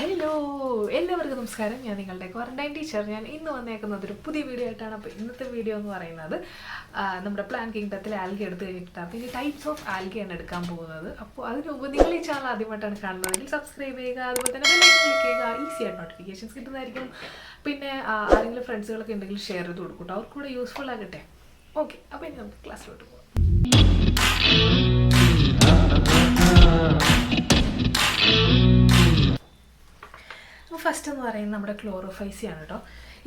Hello എല്ലാവർക്കും നമസ്കാരം. ഞാൻ നിങ്ങളുടെ ക്വാറന്റൈൻ ടീച്ചർ. ഞാൻ ഇന്ന് വന്നേക്കുന്നത് ഒരു പുതിയ വീഡിയോ ആയിട്ടാണ്. അപ്പോൾ ഇന്നത്തെ വീഡിയോ എന്ന് പറയുന്നത് നമ്മുടെ പ്ലാൻ കിങ്ഡത്തിലെ ആൽഗെ എടുത്ത് കഴിഞ്ഞിട്ടാണ് ഇനി ടൈപ്സ് ഓഫ് ആൽഗെയാണ് എടുക്കാൻ പോകുന്നത്. അപ്പോൾ അതിന് മുമ്പ് നിങ്ങൾ ഈ ചാനൽ ആദ്യമായിട്ടാണ് കാണുന്നതെങ്കിൽ സബ്സ്ക്രൈബ് ചെയ്യുക, അതുപോലെ തന്നെ ബെൽ ഐക്കൺ ക്ലിക്ക് ചെയ്യുക. ഈസി ആയിട്ട് നോട്ടിഫിക്കേഷൻസ് കിട്ടുന്നതായിരിക്കും. പിന്നെ ആരെങ്കിലും ഫ്രണ്ട്സുകളൊക്കെ ഉണ്ടെങ്കിൽ ഷെയർ ചെയ്ത് കൊടുക്കട്ടോ, അവർക്ക് കൂടെ യൂസ്ഫുൾ ആകട്ടെ. ഓക്കെ, അപ്പോൾ ഇനി നമുക്ക് ക്ലാസ്സിലോട്ട് പോകാം. ഫസ്റ്റ് എന്ന് പറയുന്നത് നമ്മുടെ ക്ലോറോഫൈസി ആണ് കേട്ടോ.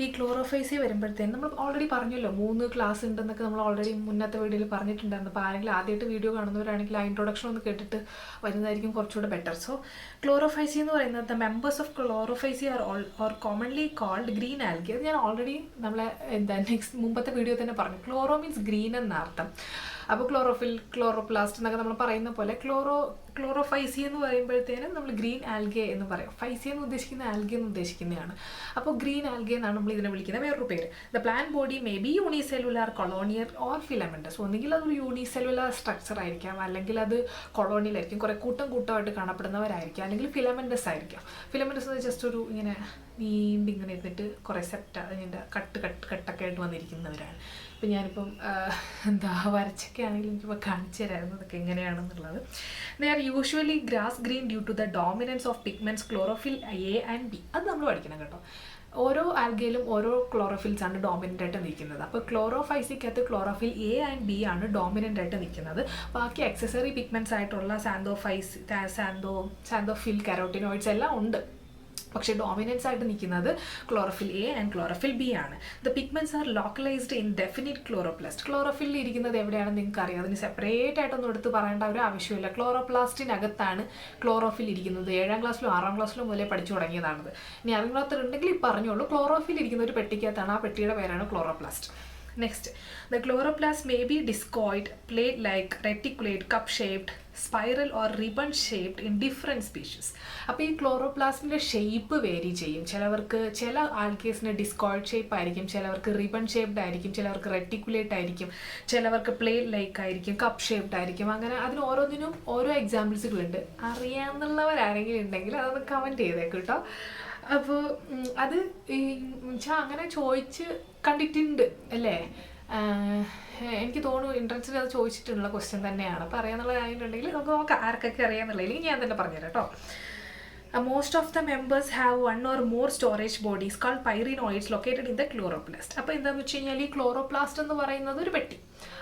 ഈ ക്ലോറോഫൈസി വരുമ്പോഴത്തേനും നമ്മൾ ഓൾറെഡി പറഞ്ഞല്ലോ 3 ക്ലാസ് ഉണ്ടെന്നൊക്കെ നമ്മൾ ഓൾറെഡി മുന്നത്തെ വീഡിയോയിൽ പറഞ്ഞിട്ടുണ്ടായിരുന്നു. അപ്പോൾ ആരെങ്കിലും ആദ്യമായിട്ട് വീഡിയോ കാണുന്നവരാണെങ്കിൽ ആ ഇൻട്രൊഡക്ഷൻ ഒന്ന് കേട്ടിട്ട് വരുന്നതായിരിക്കും കുറച്ചുകൂടെ ബെറ്റർ. സോ ക്ലോറോഫൈസി എന്ന് പറയുന്നത് the members of chlorophyceae are commonly called green algae. അത് ഞാൻ ഓൾറെഡി നമ്മളെ മുമ്പത്തെ വീഡിയോ തന്നെ പറഞ്ഞു. ക്ലോറോ മീൻസ് ഗ്രീൻ എന്നർത്ഥം. അപ്പോൾ ക്ലോറോഫിൽ, ക്ലോറോപ്ലാസ്റ്റ് എന്നൊക്കെ നമ്മൾ പറയുന്ന പോലെ ക്ലോറോഫൈസി എന്ന് പറയുമ്പോഴത്തേനും നമ്മൾ ഗ്രീൻ ആൽഗെ എന്ന് പറയും. ഫൈസി എന്ന് ഉദ്ദേശിക്കുന്ന ആൽഗെ എന്ന് ഉദ്ദേശിക്കുന്നതാണ്. അപ്പോൾ ഗ്രീൻ ആൽഗെ എന്നാണ് നമ്മൾ ഇതിനെ വിളിക്കുന്ന വേറൊരു പേര്. The plant body may be unicellular, colonial or filamentous. ഒന്നുകിൽ അതൊരു യൂണിസെല്ലുലാർ സ്ട്രക്ചർ ആയിരിക്കാം, അല്ലെങ്കിൽ അത് കൊളോണിയൽ ആയിരിക്കും, കുറേ കൂട്ടമായിട്ട് കാണപ്പെടുന്നവരായിരിക്കാം, അല്ലെങ്കിൽ ഫിലമെന്റസ് ആയിരിക്കാം. ഫിലമെന്റസ് എന്ന് ജസ്റ്റ് ഒരു ഇങ്ങനെ നീണ്ടിങ്ങനെ ഇരുന്നിട്ട് കുറേ സെറ്റ് അതിൻ്റെ കട്ടൊക്കെ ആയിട്ട് വന്നിരിക്കുന്നവരാണ്. ഇപ്പം ഞാനിപ്പം വരച്ചൊക്കെ ആണെങ്കിലും എനിക്കിപ്പോൾ കാണിച്ചു തരായിരുന്നു അതൊക്കെ എങ്ങനെയാണെന്നുള്ളത്. They are usually grass green due to the dominance of pigments chlorophyll a and b. അത് നമ്മൾ പഠിക്കണം കേട്ടോ. ഓരോ ആൽഗയിലും ഓരോ ക്ലോറോഫിൽസ് ആണ് ഡോമിനൻ്റ് ആയിട്ട് നിൽക്കുന്നത്. അപ്പോൾ ക്ലോറോഫൈസിക്കകത്ത് ക്ലോറോഫിൽ എ ആൻഡ് ബി ആണ് ഡോമിനൻ്റ് ആയിട്ട് നിൽക്കുന്നത്. ബാക്കി അക്സസറി പിഗ്മെന്റ്സ് ആയിട്ടുള്ള സാന്തോഫിൽ, കരോട്ടിനോയിഡ്സ് എല്ലാം ഉണ്ട്. പക്ഷേ ഡോമിനൻസ് ആയിട്ട് നിൽക്കുന്നത് chlorophyll a and chlorophyll b ആണ്. The pigments are localized in definite chloroplast. ക്ലോറോഫിലിൽ ഇരിക്കുന്നത് എവിടെയാണെന്ന് നിങ്ങൾക്ക് അറിയാം. അതിന് സെപ്പറേറ്റ് ആയിട്ടൊന്നും എടുത്ത് പറയേണ്ട ഒരു ആവശ്യമില്ല. ക്ലോറോപ്ലാസ്റ്റിനകത്താണ് ക്ലോറോഫിൽ ഇരിക്കുന്നത്. 7ാം ക്ലാസ്സിലും 6ാം ക്ലാസ്സിലും മുതലേ പഠിച്ചു തുടങ്ങിയതാണത്. ഇനി അറിയാത്തുണ്ടെങ്കിൽ ഈ പറഞ്ഞോളൂ. ക്ലോറോഫിൽ ഇരിക്കുന്ന ഒരു പെട്ടിക്കകത്താണ്. ആ പെട്ടിയുടെ പേരാണ് chloroplast. Next, the chloroplast may be discoid, plate-like, reticulate, cup-shaped, spiral or ribbon-shaped in different species. അപ്പോൾ ഈ ക്ലോറോപ്ലാസ്റ്റിൻ്റെ ഷേപ്പ് വേരി ചെയ്യും. ചില ആൽഗേസിന് ഡിസ്കോയിഡ് ഷേപ്പ് ആയിരിക്കും, ചിലവർക്ക് റിബൺ ഷേപ്ഡ് ആയിരിക്കും, ചിലവർക്ക് റെറ്റിക്കുലേറ്റ് ആയിരിക്കും, ചിലവർക്ക് പ്ലേറ്റ് ലൈക്ക് ആയിരിക്കും, കപ്പ് ഷേപ്ഡ് ആയിരിക്കും. അങ്ങനെ അതിന് ഓരോന്നിനും ഓരോ എക്സാമ്പിൾസുകളുണ്ട്. അറിയാവുന്നവരാരെങ്കിലും ഉണ്ടെങ്കിൽ അതൊന്ന് കമൻറ്റ് ചെയ്തേക്കും കേട്ടോ. അപ്പോൾ അത് അങ്ങനെ ചോദിച്ച് കണ്ടിട്ടുണ്ട് അല്ലേ? എനിക്ക് തോന്നുന്നു എൻട്രൻസിൽ അത് ചോദിച്ചിട്ടുള്ള ക്വസ്റ്റ്യൻ തന്നെയാണ്. അപ്പോൾ അറിയാന്നുള്ള കാര്യമുണ്ടെങ്കിൽ നമുക്ക് നോക്കാം ആർക്കൊക്കെ അറിയാമെന്നുള്ളതിൽ ഞാൻ തന്നെ പറഞ്ഞുതരാം കേട്ടോ. Most of the members have 1 or more storage bodies called pyrenoids located in the chloroplast. അപ്പോൾ എന്താണെന്ന് വെച്ച് കഴിഞ്ഞാൽ ഈ ക്ലോറോപ്ലാസ്റ്റ് എന്ന് പറയുന്നത് ഒരു പെട്ടി.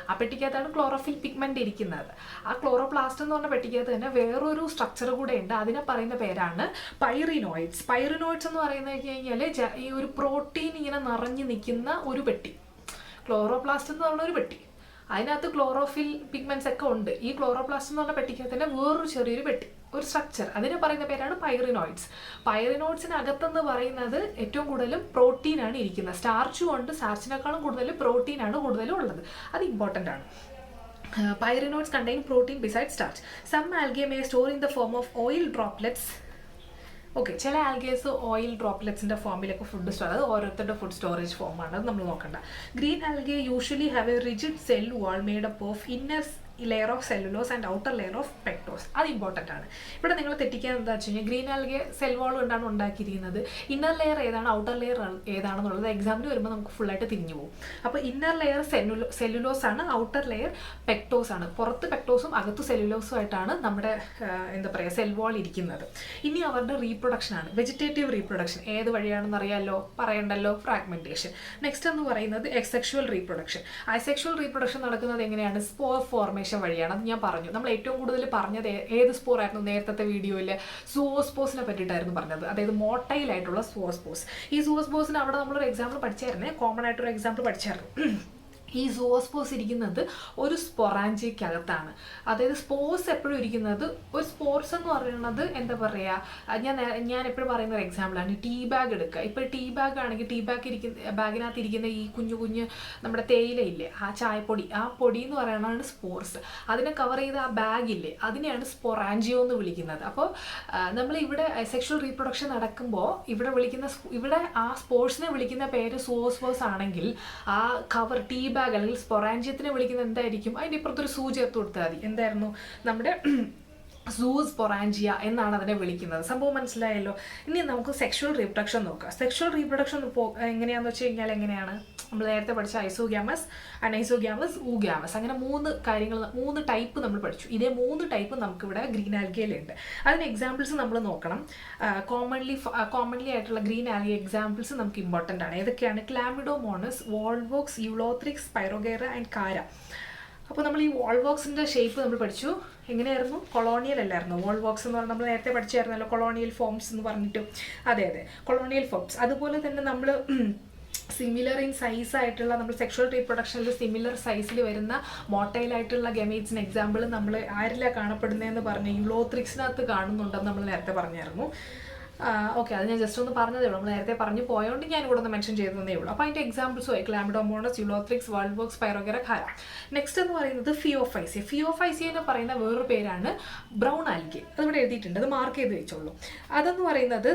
ആ പെട്ടിക്കകത്താണ് ക്ലോറോഫിൽ പിഗ്മെന്റ് ഇരിക്കുന്നത്. ആ ക്ലോറോപ്ലാസ്റ്റ് എന്ന് പറഞ്ഞ പെട്ടിക്കകത്ത് തന്നെ വേറൊരു സ്ട്രക്ചർ കൂടെ ഉണ്ട്. അതിനെ പറയുന്ന പേരാണ് പൈറിനോയിഡ്സ്. പൈറിനോയിഡ്സ് എന്ന് പറയുന്നത് കഴിഞ്ഞാൽ ഈ ഒരു പ്രോട്ടീൻ ഇങ്ങനെ നിറഞ്ഞു നിൽക്കുന്ന ഒരു പെട്ടി. ക്ലോറോപ്ലാസ്റ്റ് എന്ന് പറഞ്ഞ ഒരു പെട്ടി, അതിനകത്ത് ക്ലോറോഫിൽ പിഗ്മെന്റ്സ് ഒക്കെ ഉണ്ട്. ഈ ക്ലോറോപ്ലാസ്റ്റ് എന്ന് പറഞ്ഞ പെട്ടിക്കകത്ത് തന്നെ വേറൊരു ചെറിയൊരു പെട്ടി, ഒരു സ്ട്രക്ചർ, അതിനെ പറയുന്ന പേരാണ് പൈറിനോയിഡ്സ്. പൈറിനോയിഡ്സിനകത്തെന്ന് പറയുന്നത് ഏറ്റവും കൂടുതലും പ്രോട്ടീനാണ് ഇരിക്കുന്നത്. സ്റ്റാർച്ചും ഉണ്ട്, സ്റ്റാർച്ചിനേക്കാളും കൂടുതൽ പ്രോട്ടീനാണ് കൂടുതലും ഉള്ളത്. അത് ഇമ്പോർട്ടൻ്റ് ആണ്. Pyrenoids contain protein beside starch. Some algae may store in the form of oil droplets. Okay, ചില ആൽഗേസ് ഓയിൽ ഡ്രോപ്ലെറ്റ്സിൻ്റെ ഫോമിലൊക്കെ ഫുഡ് സ്റ്റോർ, അത് ഓരോരുത്തരുടെ ഫുഡ് സ്റ്റോറേജ് ഫോമാണ്, അത് നമ്മൾ നോക്കണ്ട. Green algae usually have a rigid cell wall made up of inner layer of cellulose and outer layer of pectose. അത് ഇമ്പോർട്ടൻ്റ് ആണ്. ഇവിടെ നിങ്ങൾ തെറ്റിക്കാൻ എന്താ വെച്ച് കഴിഞ്ഞാൽ ഗ്രീൻ ആൽഗെ സെൽ വാൾ കൊണ്ടാണ് ഉണ്ടാക്കിയിരിക്കുന്നത്. ഇന്നർ ലെയർ ഏതാണ്, ഔട്ടർ ലെയർ ഏതാണെന്നുള്ളത് എക്സാമിന് വരുമ്പോൾ നമുക്ക് ഫുള്ളായിട്ട് തിരിഞ്ഞു പോകും. അപ്പോൾ ഇന്നർ ലെയർ സെല്ലുലോസ് ആണ്, ഔട്ടർ ലെയർ പെക്ടോസ് ആണ്. പുറത്ത് പെക്ടോസും അകത്ത് സെല്ലുലോസും ആയിട്ടാണ് നമ്മുടെ എന്താ പറയുക സെൽ വാൾ ഇരിക്കുന്നത്. ഇനി അവരുടെ റീപ്രൊഡക്ഷൻ ആണ്, വെജിറ്റേറ്റീവ് റീപ്രൊഡക്ഷൻ. ഏത് വഴിയാണെന്ന് അറിയാമല്ലോ, പറയണ്ടല്ലോ, ഫ്രാഗ്മെന്റേഷൻ. നെക്സ്റ്റ് എന്ന് പറയുന്നത് എക്സെക്ഷുവൽ റീപ്രൊഡക്ഷൻ. അസെക്ഷുവൽ റീപ്രൊഡക്ഷൻ നടക്കുന്നത് എങ്ങനെയാണ്? സ്പോർ ഫോർമേഷൻ വഴിയാണ്. അത് ഞാൻ പറഞ്ഞു. നമ്മൾ ഏറ്റവും കൂടുതൽ പറഞ്ഞത് ഏത് സ്പോർ ആയിരുന്നു? നേരത്തെ വീഡിയോയിൽ സൂവോസ്പോസിനെ പറ്റിയിട്ടായിരുന്നു പറഞ്ഞത്, അതായത് മോട്ടൈൽ ആയിട്ടുള്ള സൂവോസ്പോസ്. ഈ സൂവോസ്പോസിന് അവിടെ നമ്മളൊരു എക്സാമ്പിൾ പഠിച്ചായിരുന്നേ, കോമൺ ആയിട്ടൊരു എക്സാമ്പിൾ പഠിച്ചായിരുന്നു. ഈ സൂവോസ്പോസ് ഇരിക്കുന്നത് ഒരു സ്പൊറാഞ്ചിക്കകത്താണ്. അതായത് സ്പോർസ് എപ്പോഴും ഇരിക്കുന്നത്, ഒരു സ്പോർട്സ് എന്ന് പറയുന്നത് എന്താ പറയുക, ഞാൻ എപ്പോഴും പറയുന്ന ഒരു എക്സാമ്പിളാണ് ടീ ബാഗ് എടുക്കുക. ഇപ്പോൾ ടീ ബാഗ് ആണെങ്കിൽ ടീ ബാഗിനകത്ത് ഇരിക്കുന്ന ഈ കുഞ്ഞു നമ്മുടെ തേയിലയില്ലേ, ആ ചായപ്പൊടി, ആ പൊടി എന്ന് പറയുന്നതാണ് സ്പോർസ്. അതിനെ കവർ ചെയ്ത ആ ബാഗില്ലേ, അതിനെയാണ് സ്പൊറാഞ്ചിയോ എന്ന് വിളിക്കുന്നത്. അപ്പോൾ നമ്മൾ ഇവിടെ സെക്ഷൽ റീപ്രൊഡക്ഷൻ നടക്കുമ്പോൾ ഇവിടെ ആ സ്പോർട്സിനെ വിളിക്കുന്ന പേര് സൂവോസ്പോസ് ആണെങ്കിൽ ആ കവർ ടീ ബാഗ് അല്ലെങ്കിൽ സ്പൊറാഞ്ചിയത്തിനെ വിളിക്കുന്നത് എന്തായിരിക്കും? അതിൻ്റെ ഇപ്പുറത്തൊരു സൂ ചേർത്ത് കൊടുത്താൽ മതി. എന്തായിരുന്നു നമ്മുടെ സൂസ് പൊറാഞ്ചിയ എന്നാണ് അതിനെ വിളിക്കുന്നത്. സംഭവം മനസ്സിലായല്ലോ. ഇനി നമുക്ക് സെക്ഷുവൽ റീപ്രൊഡക്ഷൻ നോക്കാം. സെക്ഷുവൽ റീപ്രൊഡക്ഷൻ എങ്ങനെയാണെന്ന് വെച്ച് കഴിഞ്ഞാൽ എങ്ങനെയാണ് നമ്മൾ നേരത്തെ പഠിച്ച ഐസോഗ്യാമസ്, അനൈസോഗ്യാമസ്, ഊഗ്യാമസ്, അങ്ങനെ 3 ടൈപ്പ് നമ്മൾ പഠിച്ചു. ഇതേ 3 ടൈപ്പ് നമുക്കിവിടെ ഗ്രീൻ ആൽഗയിലുണ്ട്. അതിന് എക്സാമ്പിൾസ് നമ്മൾ നോക്കണം. കോമൺലി ആയിട്ടുള്ള ഗ്രീൻ ആൽഗ എക്സാമ്പിൾസ് നമുക്ക് ഇമ്പോർട്ടൻ്റ് ആണ്. ഏതൊക്കെയാണ്? ക്ലാമിഡോമോണസ്, വോൾവോക്സ്, യൂളോത്രിക്സ്, പൈറോഗേറ ആൻഡ് കാര. അപ്പോൾ നമ്മൾ ഈ വോൾവോക്സിൻ്റെ ഷേപ്പ് നമ്മൾ പഠിച്ചു. എങ്ങനെയായിരുന്നു? കൊളോണിയൽ അല്ലായിരുന്നു. വോൾവോക്സ് എന്ന് പറഞ്ഞാൽ നമ്മൾ നേരത്തെ പഠിച്ചായിരുന്നല്ലോ, കൊളോണിയൽ ഫോംസ് എന്ന് പറഞ്ഞിട്ട്. അതെ, കൊളോണിയൽ ഫോംസ്. അതുപോലെ തന്നെ നമ്മൾ സിമിലർ ഇൻ സൈസ് ആയിട്ടുള്ള നമ്മൾ സെക്ഷുവൽ റീപ്രൊഡക്ഷനിൽ സിമിലർ സൈസിൽ വരുന്ന മോട്ടൈലായിട്ടുള്ള ഗമേറ്റ്സിന് എക്സാമ്പിൾ നമ്മൾ ആരിലാണ് കാണപ്പെടുന്നതെന്ന് പറഞ്ഞ് യൂളോത്രിക്സിനകത്ത് കാണുന്നുണ്ടെന്ന് നമ്മൾ നേരത്തെ പറഞ്ഞായിരുന്നു. ഓക്കെ, അത് ഞാൻ ജസ്റ്റ് ഒന്ന് പറഞ്ഞതേ ഉള്ളൂ. നമ്മൾ നേരത്തെ പറഞ്ഞു പോയതുകൊണ്ട് ഞാൻ ഇവിടെ ഒന്ന് മെൻഷൻ ചെയ്തതേ ഉള്ളൂ. അപ്പോൾ അതിൻ്റെ എക്സാമ്പിൾസ് ആയി ക്ലാമിഡോമോണസ്, യൂളോത്രിക്സ്, വോൾവോക്സ്, പൈറോഗേറ, ഖാര. നെക്സ്റ്റ് എന്ന് പറയുന്നത് ഫിയോഫൈസിയ. ഫിയോഫൈസിയ എന്ന് പറയുന്ന വേറൊരു പേരാണ് ബ്രൗൺ ആൽഗെ. അതിവിടെ എഴുതിയിട്ടുണ്ട്, അത് മാർക്ക് ചെയ്ത് വെച്ചോളൂ. അതെന്ന് പറയുന്നത്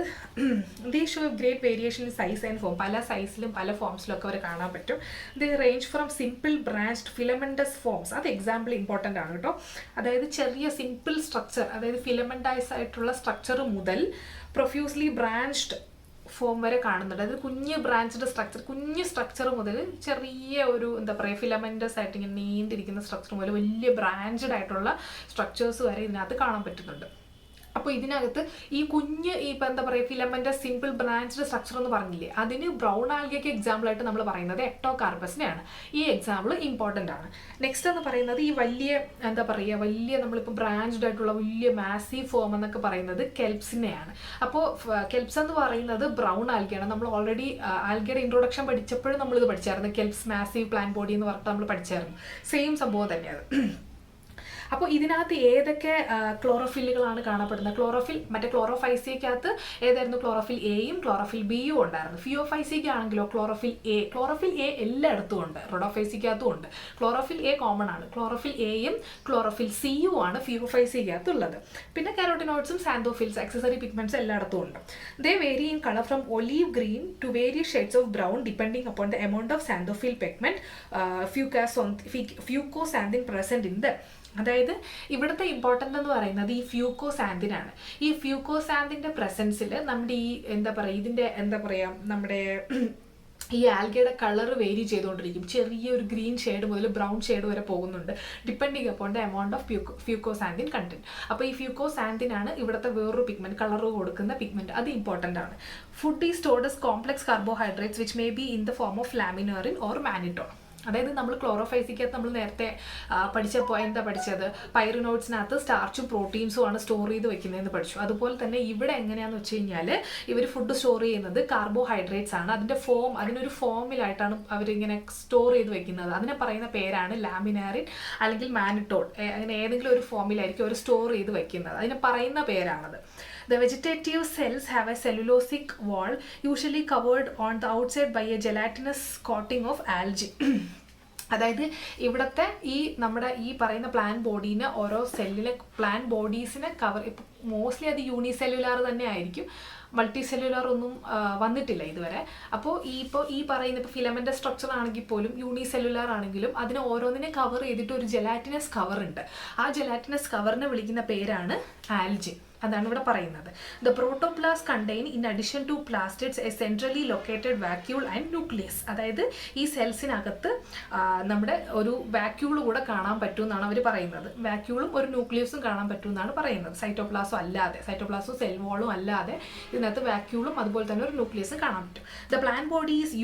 they show great variation in size and form. പല സൈസിലും പല ഫോംസിലും ഒക്കെ അവർ കാണാൻ പറ്റും. They range from simple branched filamentous forms. അത് എക്സാമ്പിൾ ഇമ്പോർട്ടൻ്റ് ആണ് കേട്ടോ. അതായത് ചെറിയ സിമ്പിൾ സ്ട്രക്ചർ, അതായത് ഫിലമെൻറ്റൈസ് ആയിട്ടുള്ള സ്ട്രക്ചർ മുതൽ പ്രൊഫ്യൂസ്ലി ബ്രാഞ്ച്ഡ് ഫോം വരെ കാണുന്നുണ്ട്. അതായത് കുഞ്ഞ് സ്ട്രക്ചർ മുതൽ ചെറിയ ഒരു എന്താ പറയുക ഫിലമെൻറ്റസ് ആയിട്ട് ഇങ്ങനെ നീണ്ടിരിക്കുന്ന സ്ട്രക്ചർ മുതൽ വലിയ ബ്രാഞ്ച്ഡ് ആയിട്ടുള്ള സ്ട്രക്ചേഴ്സ് വരെ ഇതിനകത്ത് കാണാൻ പറ്റുന്നുണ്ട്. അപ്പോൾ ഇതിനകത്ത് ഈ ഇപ്പം എന്താ പറയുക ഫിലമെൻറ്റസ് സിമ്പിൾ ബ്രാഞ്ച്ഡ് സ്ട്രക്ചർ എന്ന് പറഞ്ഞില്ലേ, അതിന് ബ്രൗൺ ആൽഗയ്ക്ക് എക്സാമ്പിളായിട്ട് നമ്മൾ പറയുന്നത് എക്ടോകാർപ്പസിനെയാണ്. ഈ എക്സാമ്പിൾ ഇമ്പോർട്ടൻ്റ് ആണ്. നെക്സ്റ്റ് എന്ന് പറയുന്നത് ഈ വലിയ നമ്മളിപ്പോൾ ബ്രാഞ്ച്ഡ് ആയിട്ടുള്ള വലിയ മാസീവ് ഫോം എന്നൊക്കെ പറയുന്നത് കെൽപ്സിനെയാണ്. അപ്പോൾ കെൽപ്സ് എന്ന് പറയുന്നത് ബ്രൗൺ ആൽഗയാണ്. നമ്മൾ ഓൾറെഡി ആൽഗയുടെ ഇൻട്രൊഡക്ഷൻ പഠിച്ചപ്പോഴും നമ്മളിത് പഠിച്ചായിരുന്നു. കെൽപ്സ് മാസീവ് പ്ലാന്റ് ബോഡി എന്ന് പറഞ്ഞിട്ട് നമ്മൾ പഠിച്ചായിരുന്നു. സെയിം സംഭവം തന്നെയാണ്. അപ്പോൾ ഇതിനകത്ത് ഏതൊക്കെ ക്ലോറോഫില്ലുകളാണ് കാണപ്പെടുന്നത്? ക്ലോറോഫൈസിയക്കകത്ത് ഏതായിരുന്നു? ക്ലോറോഫിൽ എയും ക്ലോറോഫിൽ ബിയും ഉണ്ടായിരുന്നു. ഫിയോഫൈസിക്ക് ആണെങ്കിലോ ക്ലോറോഫിൽ എ എല്ലായിടത്തും ഉണ്ട്. റോഡോഫൈസിക്കകത്തും ഉണ്ട്. ക്ലോറോഫിൽ എ കോമൺ ആണ്. ക്ലോറോഫിൽ എയും ക്ലോറോഫിൽ സിയും ആണ് ഫിയോഫൈസിക്കകത്ത് ഉള്ളത്. പിന്നെ കാരോട്ടിനോയിഡ്സും സാന്തോഫിൽസ്, ആക്സസറി പിഗ്മെന്റ്സ് എല്ലായിടത്തും ഉണ്ട്. They vary in colour from olive green to various shades of brown depending upon the amount of xanthophyll pigment fucoxanthin present in the. അതായത് ഇവിടുത്തെ ഇമ്പോർട്ടൻ്റ് എന്ന് പറയുന്നത് ഈ ഫ്യൂക്കോസാന്തിനാണ്. ഈ ഫ്യൂക്കോസാന്തിൻ്റെ പ്രസൻസിൽ നമ്മുടെ ഈ നമ്മുടെ ഈ ആൽഗയുടെ കളർ വേരി ചെയ്തുകൊണ്ടിരിക്കും. ചെറിയൊരു ഗ്രീൻ ഷെയ്ഡ് മുതൽ ബ്രൗൺ ഷെയ്ഡ് വരെ പോകുന്നുണ്ട്, depending upon the amount of fucoxanthin content. അപ്പോൾ ഈ ഫ്യൂക്കോസാന്തിനാണ് ഇവിടുത്തെ വേറൊരു പിഗ്മെന്റ്, കളർ കൊടുക്കുന്ന പിഗ്മെന്റ്. അത് ഇമ്പോർട്ടൻ്റ് ആണ്. Food is stored as complex carbohydrates which may be in the form of laminarin or mannitol. അതായത് നമ്മൾ ക്ലോറോഫൈസിക്കകത്ത് നമ്മൾ നേരത്തെ പഠിച്ചത് പൈറിനോയിഡ്സിനകത്ത് സ്റ്റാർച്ചും പ്രോട്ടീൻസും ആണ് സ്റ്റോർ ചെയ്ത് വെക്കുന്നതെന്ന് പഠിച്ചു. അതുപോലെ തന്നെ ഇവിടെ എങ്ങനെയാണെന്ന് വെച്ച് കഴിഞ്ഞാൽ ഇവർ ഫുഡ് സ്റ്റോർ ചെയ്യുന്നത് കാർബോഹൈഡ്രേറ്റ്സ് ആണ്. അതിനൊരു ഫോമിലായിട്ടാണ് അവരിങ്ങനെ സ്റ്റോർ ചെയ്ത് വെക്കുന്നത്. അതിനെ പറയുന്ന പേരാണ് ലാമിനാറിൻ അല്ലെങ്കിൽ മാനിറ്റോൺ. അങ്ങനെ ഏതെങ്കിലും ഒരു ഫോമിലായിരിക്കും അവർ സ്റ്റോർ ചെയ്ത് വെക്കുന്നത്. അതിനെ പറയുന്ന പേരാണത്. The vegetative cells have a cellulosic wall usually covered on the outside by a gelatinous coating of algae. അതായത് ഇവിടുത്തെ നമ്മുടെ ഈ പറയുന്ന പ്ലാന്റ് ബോഡീനെ ഓരോ സെല്ലിലെ പ്ലാന്റ് ബോഡീസിനെ കവർ, ഇപ്പം മോസ്റ്റ്ലി അത് യൂണിസെല്ലുലാർ തന്നെ ആയിരിക്കും, മൾട്ടി സെല്ലുലാർ ഒന്നും വന്നിട്ടില്ല ഇതുവരെ. അപ്പോൾ ഈ പറയുന്ന ഇപ്പോൾ ഫിലമെൻ്റ് സ്ട്രക്ചർ ആണെങ്കിൽ പോലും യൂണിസെല്ലുലാർ ആണെങ്കിലും അതിനെ ഓരോന്നിനെ കവർ ചെയ്തിട്ട് ഒരു ജെലാറ്റിനസ് കവർ ഉണ്ട്. ആ ജെലാറ്റിനസ് കവറിനെ വിളിക്കുന്ന പേരാണ് ആൽജിൻ. അതാണ് ഇവിടെ പറയുന്നത്. The protoplast contain in addition to plastids a centrally located vacuole and nucleus. അതായത് ഈ സെൽസിനകത്ത് നമ്മുടെ ഒരു വാക്യൂൾ കൂടെ കാണാൻ പറ്റും എന്നാണ് അവർ പറയുന്നത്. വാക്യൂളും ഒരു ന്യൂക്ലിയസും കാണാൻ പറ്റും എന്നാണ് പറയുന്നത്. സൈറ്റോപ്ലാസോ സെൽ വോളും അല്ലാതെ ഇതിനകത്ത് വാക്യൂളും അതുപോലെ തന്നെ ഒരു ന്യൂക്ലിയസും കാണാൻ പറ്റും. The plant body is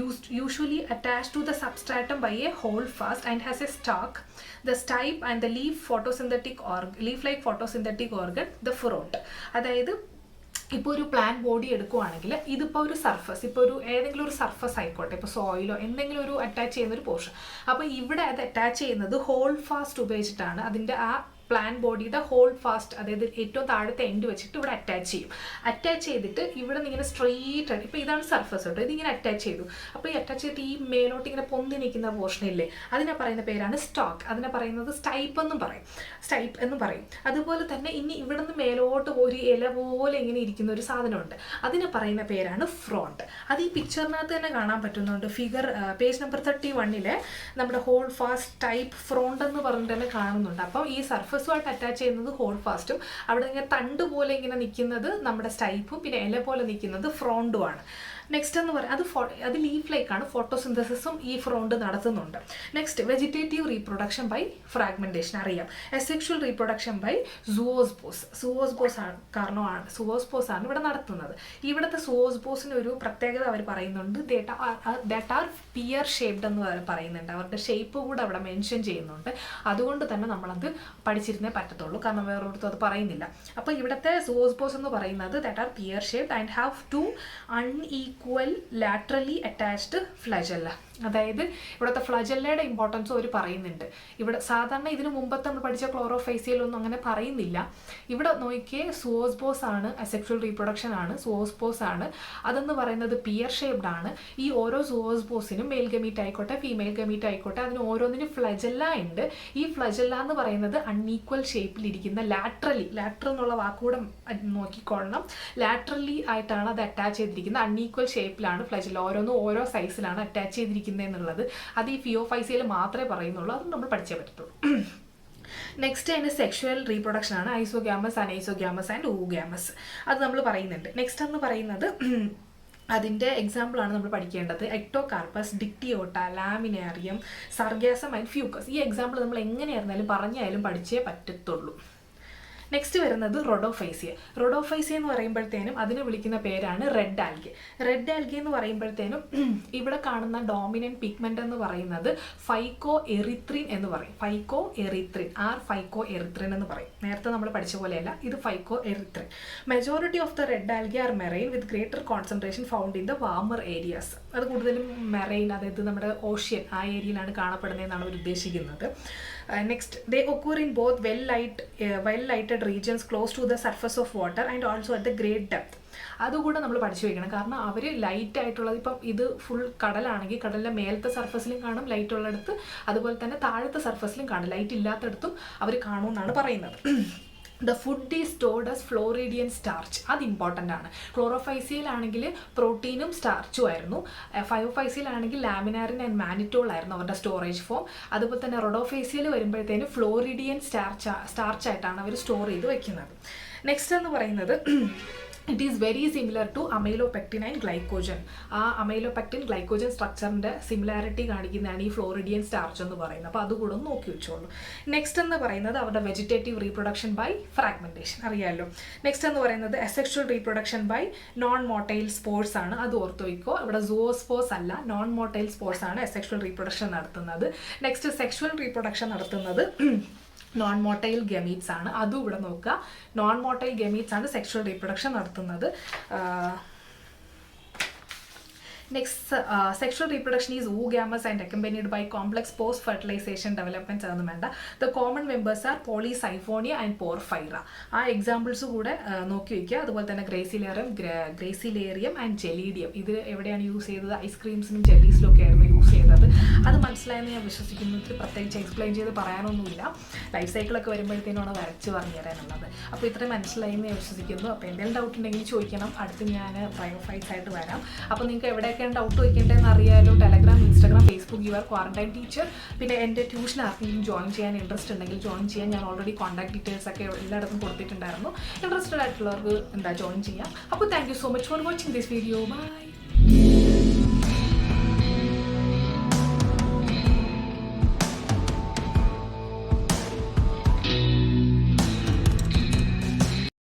usually attached to the substratum by a holdfast and has a stalk, the stipe and the leaf-like photosynthetic organ, the fruit. അതായത് ഇപ്പോൾ ഒരു പ്ലാന്റ് ബോഡി എടുക്കുവാണെങ്കിൽ ഇതിപ്പോൾ ഒരു സർഫസ്, ഇപ്പോൾ ഏതെങ്കിലും ഒരു സർഫസ് ആയിക്കോട്ടെ, ഇപ്പോൾ സോയിലോ എന്തെങ്കിലും ഒരു അറ്റാച്ച് ചെയ്യുന്ന ഒരു പോർഷൻ. അപ്പോൾ ഇവിടെ അത് അറ്റാച്ച് ചെയ്യുന്നത് ഹോൾ ഫാസ്റ്റ് ഉപയോഗിച്ചിട്ടാണ്. അതിൻ്റെ ആ പ്ലാന്റ് ബോഡിയുടെ ഹോൾ ഫാസ്റ്റ്, അതായത് ഏറ്റവും താഴത്തെ എൻഡ് വെച്ചിട്ട് ഇവിടെ അറ്റാച്ച് ചെയ്യും. അറ്റാച്ച് ചെയ്തിട്ട് ഇവിടെ നിന്ന് ഇങ്ങനെ സ്ട്രെയിറ്റ് ആയിട്ട്, ഇപ്പോൾ ഇതാണ് സർഫസ് കേട്ടോ, ഇതിങ്ങനെ അറ്റാച്ച് ചെയ്തു. അപ്പോൾ ഈ അറ്റാച്ച് ചെയ്തിട്ട് ഈ മേലോട്ട് ഇങ്ങനെ പൊന്തി നിൽക്കുന്ന പോർഷനില്ലേ, അതിനെ പറയുന്ന പേരാണ് സ്റ്റോക്ക്. അതിനെ പറയുന്നത് സ്റ്റൈപ്പ് എന്നും പറയും. അതുപോലെ തന്നെ ഇനി ഇവിടെ നിന്ന് മേലോട്ട് ഒരു ഇല പോലെ ഇങ്ങനെ ഇരിക്കുന്ന ഒരു സാധനമുണ്ട്, അതിനെ പറയുന്ന പേരാണ് ഫ്രോണ്ട്. അത് ഈ പിക്ചറിനകത്ത് തന്നെ കാണാൻ പറ്റുന്നുണ്ട്. പേജ് നമ്പർ 31 നമ്മുടെ ഹോൾ ഫാസ്റ്റ് ടൈപ്പ് ഫ്രോണ്ട് എന്ന് പറഞ്ഞിട്ട് തന്നെ കാണുന്നുണ്ട്. അപ്പം ഈ സർഫസ് സർഫസുമായിട്ട് അറ്റാച്ച് ചെയ്യുന്നത് ഹോൾ ഫാസ്റ്റും അവിടെ ഇങ്ങനെ തണ്ട് പോലെ ഇങ്ങനെ നിൽക്കുന്നത് നമ്മുടെ സ്റ്റൈപ്പും പിന്നെ ഇല പോലെ നിൽക്കുന്നത് ഫ്രോണ്ടുമാണ്. നെക്സ്റ്റ് എന്ന് പറയുന്നത് അത് ലീഫ് ലൈക്കാണ്, ഫോട്ടോസിന്തസിസും ഈ ഫ്രോണ്ട് നടത്തുന്നുണ്ട്. Next vegetative reproduction by fragmentation അറിയാം. അസെക്ഷുവൽ റീപ്രൊഡക്ഷൻ ബൈ സുവോസ്പോസ് ആണ് ഇവിടെ നടത്തുന്നത്. ഇവിടുത്തെ സുവോസ്പോസിന് ഒരു പ്രത്യേകത അവർ പറയുന്നുണ്ട്, ദാറ്റ് ആർ പിയർ ഷേപ്ഡ് എന്ന് പറയുന്നുണ്ട്. അവരുടെ ഷേപ്പ് കൂടെ അവിടെ മെൻഷൻ ചെയ്യുന്നുണ്ട്. അതുകൊണ്ട് തന്നെ നമ്മളത് പഠിച്ചിരുന്നേ പറ്റത്തുള്ളൂ, കാരണം വേറൊരിടത്തും അത് പറയുന്നില്ല. അപ്പോൾ ഇവിടുത്തെ സുവോസ്പോസ് എന്ന് പറയുന്നത് that are pear shaped and have two unequal laterally attached flagella. അതായത് ഇവിടുത്തെ ഫ്ലജല്ലയുടെ ഇമ്പോർട്ടൻസ് അവർ പറയുന്നുണ്ട്. ഇവിടെ സാധാരണ ഇതിനു മുമ്പത്തെ നമ്മൾ പഠിച്ച ക്ലോറോഫൈസിയലൊന്നും അങ്ങനെ പറയുന്നില്ല. ഇവിടെ നോക്കിയേ സുവോസ്പോസ് ആണ്, അസെക്ഷുവൽ റീപ്രൊഡക്ഷൻ ആണ്, സുവോസ്പോസ് ആണ്. അതെന്ന് പറയുന്നത് പിയർ ഷേപ്ഡ് ആണ്. ഈ ഓരോ സുവോസ്പോസിനും മെയിൽ ഗമീറ്റ് ആയിക്കോട്ടെ ഫീമെയിൽ ഗമീറ്റ് ആയിക്കോട്ടെ അതിന് ഓരോന്നിനും ഫ്ലജല്ല ഉണ്ട്. ഈ ഫ്ലജല്ല എന്ന് പറയുന്നത് അൺഈക്വൽ ഷേപ്പിലിരിക്കുന്ന ലാറ്റർ എന്നുള്ള വാക്കുകൂടെ നോക്കിക്കൊള്ളണം. ലാറ്ററലി ആയിട്ടാണ് അത് അറ്റാച്ച് ചെയ്തിരിക്കുന്നത്. അൺഈക്വൽ ഷേപ്പിലാണ് ഫ്ലജല്ല, ഓരോന്നും ഓരോ സൈസിലാണ് അറ്റാച്ച് ചെയ്തിരിക്കുന്നത് എന്നുള്ളത്. അത് ഈ ഫിയോഫൈസിയയിൽ മാത്രമേ പറയുന്നുള്ളൂ, അത് നമ്മൾ പഠിച്ചേ പറ്റത്തുള്ളൂ. നെക്സ്റ്റ് അതിന് സെക്ഷുവൽ റീപ്രൊഡക്ഷൻ ആണ്, ഐസോഗ്യാമസ്, അനൈസോഗ്യാമസ് ആൻഡ് oogamous. അത് നമ്മൾ പറയുന്നുണ്ട്. നെക്സ്റ്റ് എന്ന് പറയുന്നത് അതിൻ്റെ എക്സാമ്പിളാണ് നമ്മൾ പഠിക്കേണ്ടത്. Ectocarpus, ഡിക്റ്റിയോട്ട, ലാമിനേറിയം, sargassum and fucus. ഈ എക്സാമ്പിൾ നമ്മൾ എങ്ങനെയായിരുന്നാലും പറഞ്ഞാലും പഠിച്ചേ പറ്റത്തുള്ളൂ. നെക്സ്റ്റ് വരുന്നത് റൊഡോഫൈസിയ എന്ന് പറയുമ്പോഴത്തേനും അതിനെ വിളിക്കുന്ന പേരാണ് റെഡ് ആൽഗെ. റെഡ് ആൽഗെ എന്ന് പറയുമ്പോഴത്തേനും ഇവിടെ കാണുന്ന ഡോമിനന്റ് പിഗ്മെന്റ് എന്ന് പറയുന്നത് ഫൈക്കോ എറിത്രിൻ എന്ന് പറയും. ഫൈക്കോ എറിത്രിൻ എന്ന് പറയും. നേരത്തെ നമ്മൾ പഠിച്ച പോലെയല്ല, ഇത് phycoerythrin. Majority of the red algae are marine with greater concentration found in the warmer areas. അത് കൂടുതലും മെറൈൻ, അതായത് നമ്മുടെ ഓഷ്യൻ ആ ഏരിയയിലാണ് കാണപ്പെടുന്നതെന്നാണ് അവർ ഉദ്ദേശിക്കുന്നത്. Next they occur in both well lighted regions close to the surface of water and also at the great depth. അതുകൂടെ നമ്മൾ പഠിച്ചു വയ്ക്കണം, കാരണം അവർ ലൈറ്റ് ആയിട്ടുള്ളത്, ഇപ്പം ഇത് ഫുൾ കടലാണെങ്കിൽ കടലിൻ്റെ മേലത്തെ സർഫസിലും കാണും ലൈറ്റ് ഉള്ളിടത്ത്, അതുപോലെ തന്നെ താഴത്തെ സർഫസിലും കാണും, ലൈറ്റ് ഇല്ലാത്തടത്തും അവർ കാണുമെന്നാണ് പറയുന്നത്. The food is stored as Floridian starch. അത് ഇമ്പോർട്ടൻ്റ് ആണ്. ക്ലോറോഫൈസിയയിലാണെങ്കിൽ പ്രോട്ടീനും സ്റ്റാർച്ചും ആയിരുന്നു. ഫയോഫൈസിയയിലാണെങ്കിൽ ലാമിനാറിൻ ആൻഡ് മാനിറ്റോൾ ആയിരുന്നു അവരുടെ സ്റ്റോറേജ് ഫോം. അതുപോലെ തന്നെ റൊഡോഫൈസിയയിൽ വരുമ്പോഴത്തേനും ഫ്ലോറിഡിയൻ സ്റ്റാർച്ച് ആയിട്ടാണ് അവർ സ്റ്റോർ ചെയ്ത് വെക്കുന്നത്. നെക്സ്റ്റ് എന്ന് പറയുന്നത് it is very similar to amylopectin and glycogen. ആ അമൈലോപെക്റ്റിൻ ഗ്ലൈക്കോജൻ സ്ട്രക്ചറിൻ്റെ സിമിലാരിറ്റി കാണിക്കുന്നതാണ് ഈ ഫ്ലോറിഡിയൻ സ്റ്റാർച്ച് എന്ന് പറയുന്നത്. അപ്പോൾ അതുകൂടെ ഒന്ന് നോക്കി വെച്ചോളൂ. നെക്സ്റ്റ് എന്ന് പറയുന്നത് അവരുടെ വെജിറ്റേറ്റീവ് റീപ്രൊഡക്ഷൻ ബൈ ഫ്രാഗ്മെൻറ്റേഷൻ അറിയാമല്ലോ. നെക്സ്റ്റ് എന്ന് പറയുന്നത് asexual reproduction by non motile spores ആണ്. അത് ഓർത്ത് വയ്ക്കോ. ഇവിടെ സൂവോസ്പോസ് അല്ല, നോൺ മോട്ടൈൽ സ്പോർട്സ് ആണ് അസെക്ഷുവൽ റീപ്രൊഡക്ഷൻ നടത്തുന്നത്. നെക്സ്റ്റ് സെക്ഷുവൽ റീപ്രൊഡക്ഷൻ നടത്തുന്നത് നോൺ മോട്ടൈൽ ഗമീറ്റ്സ് ആണ്. അതും ഇവിടെ നോക്കുക. നോൺ മോട്ടൈൽ ഗമീറ്റ്സ് ആണ് സെക്ഷുവൽ റീപ്രൊഡക്ഷൻ നടത്തുന്നത്. Next, sexual reproduction is oogamous and accompanied by complex post-fertilization developments. The common members are Polysiphonia and Porphyra. ആ examples കൂടെ നോക്കി വയ്ക്കുക. അതുപോലെ തന്നെ ഗ്രേസിലേറിയം ആൻഡ് ജെലീഡിയം. ഇത് എവിടെയാണ് യൂസ് ചെയ്തത്? ഐസ്ക്രീംസിനും ജെല്ലീസിലും ഒക്കെ ആയിരുന്നു യൂസ് ചെയ്തത്. അത് മനസ്സിലായെന്ന് ഞാൻ വിശ്വസിക്കുന്നു. പ്രത്യേകിച്ച് എക്സ്പ്ലെയിൻ ചെയ്ത് പറയാനൊന്നുമില്ല. ലൈഫ് സൈക്കിളൊക്കെ വരുമ്പോഴത്തേനാണ് വരച്ച് പറഞ്ഞു തരാനുള്ളത്. അപ്പോൾ ഇത്രയും മനസ്സിലായെന്ന് ഞാൻ വിശ്വസിക്കുന്നു. അപ്പോൾ എന്തെങ്കിലും ഡൗട്ട് ഉണ്ടെങ്കിൽ ചോദിക്കണം. അടുത്ത് ഞാൻ ബയോഫൈറ്റ്സ് ആയിട്ട് വരാം. അപ്പോൾ നിങ്ങൾക്ക് എവിടെയൊക്കെ ഡൗട്ട് വയ്ക്കേണ്ടതെന്ന് അറിയാലോ. Telegram, Instagram, Facebook, your quarantine teacher. പിന്നെ എൻ്റെ ട്യൂഷൻ ആർക്കെങ്കിലും ജോയിൻ ചെയ്യാൻ ഇൻട്രസ്റ്റ് ഉണ്ടെങ്കിൽ ജോയിൻ ചെയ്യാൻ. ഞാൻ ഓൾറെഡി കോൺടാക്ട് ഡീറ്റെയിൽസ് ഒക്കെ എല്ലായിടത്തും കൊടുത്തിട്ടുണ്ടായിരുന്നു. ഇൻട്രസ്റ്റഡ് ആയിട്ടുള്ളവർക്ക് ജോയിൻ ചെയ്യാം. അപ്പോൾ thank you so much for watching this video. By.